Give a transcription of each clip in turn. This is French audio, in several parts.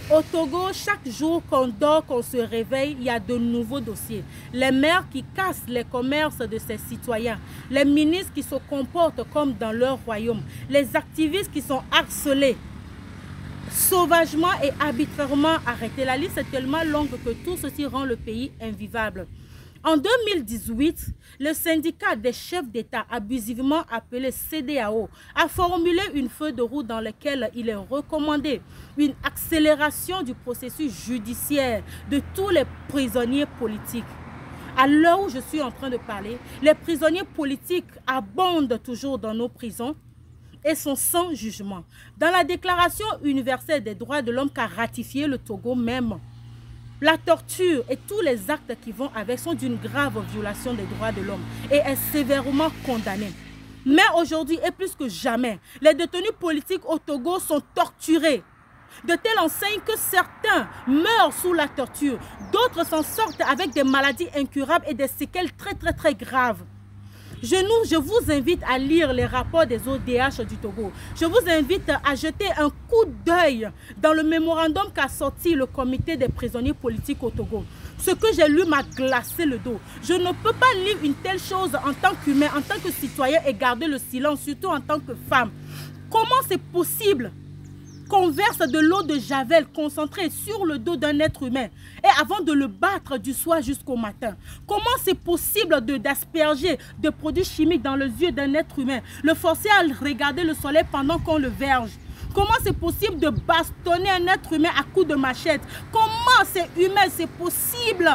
Au Togo, chaque jour qu'on dort, qu'on se réveille, il y a de nouveaux dossiers. Les maires qui cassent les commerces de ses citoyens, les ministres qui se comportent comme dans leur royaume, les activistes qui sont harcelés, sauvagement et arbitrairement arrêtés. La liste est tellement longue que tout ceci rend le pays invivable. En 2018, le syndicat des chefs d'État, abusivement appelé CEDEAO, a formulé une feuille de route dans laquelle il est recommandé une accélération du processus judiciaire de tous les prisonniers politiques. À l'heure où je suis en train de parler, les prisonniers politiques abondent toujours dans nos prisons et sont sans jugement. Dans la Déclaration universelle des droits de l'homme qu'a ratifié le Togo même, la torture et tous les actes qui vont avec sont d'une grave violation des droits de l'homme et est sévèrement condamnée. Mais aujourd'hui et plus que jamais, les détenus politiques au Togo sont torturés. De telle enseigne que certains meurent sous la torture, d'autres s'en sortent avec des maladies incurables et des séquelles très graves. Je vous invite à lire les rapports des ODH du Togo. Je vous invite à jeter un coup d'œil dans le mémorandum qu'a sorti le comité des prisonniers politiques au Togo. Ce que j'ai lu m'a glacé le dos. Je ne peux pas lire une telle chose en tant qu'humain, en tant que citoyen et garder le silence, surtout en tant que femme. Comment c'est possible qu'on verse de l'eau de javel concentrée sur le dos d'un être humain et avant de le battre du soir jusqu'au matin? Comment c'est possible d'asperger de produits chimiques dans les yeux d'un être humain, le forcer à regarder le soleil pendant qu'on le verge? Comment c'est possible de bastonner un être humain à coups de machette? Comment c'est humain, c'est possible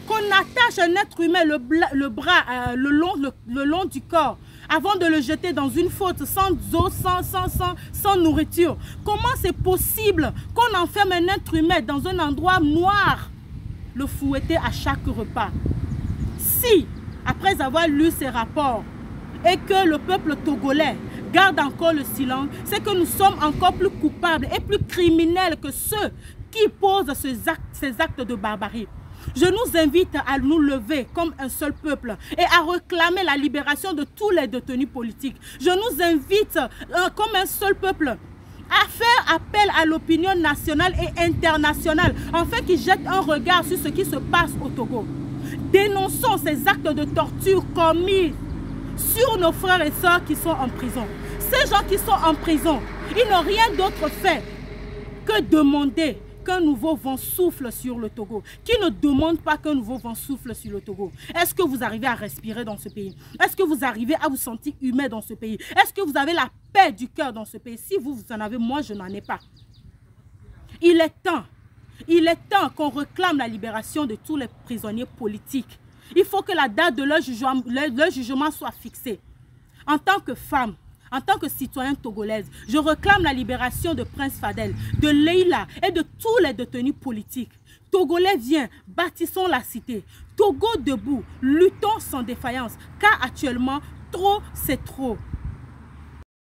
qu'on attache un être humain le bras le long du corps avant de le jeter dans une fosse sans eau, sans nourriture? Comment c'est possible qu'on enferme un être humain dans un endroit noir, le fouetter à chaque repas? Si, après avoir lu ces rapports, et que le peuple togolais garde encore le silence, c'est que nous sommes encore plus coupables et plus criminels que ceux qui posent ces actes de barbarie. Je nous invite à nous lever comme un seul peuple et à réclamer la libération de tous les détenus politiques. Je nous invite comme un seul peuple à faire appel à l'opinion nationale et internationale afin qu'ils jettent un regard sur ce qui se passe au Togo. Dénonçons ces actes de torture commis sur nos frères et sœurs qui sont en prison. Ces gens qui sont en prison, ils n'ont rien d'autre fait que demander qu'un nouveau vent souffle sur le Togo. Qui ne demande pas qu'un nouveau vent souffle sur le Togo? Est-ce que vous arrivez à respirer dans ce pays? Est-ce que vous arrivez à vous sentir humain dans ce pays? Est-ce que vous avez la paix du cœur dans ce pays? Si vous en avez, moi je n'en ai pas. Il est temps qu'on réclame la libération de tous les prisonniers politiques. Il faut que la date de leur jugement soit fixée. En tant que femme, en tant que citoyenne togolaise, je réclame la libération de Prince Fadel, de Leila et de tous les détenus politiques. Togolais, viens, bâtissons la cité. Togo debout, luttons sans défaillance, car actuellement, trop c'est trop.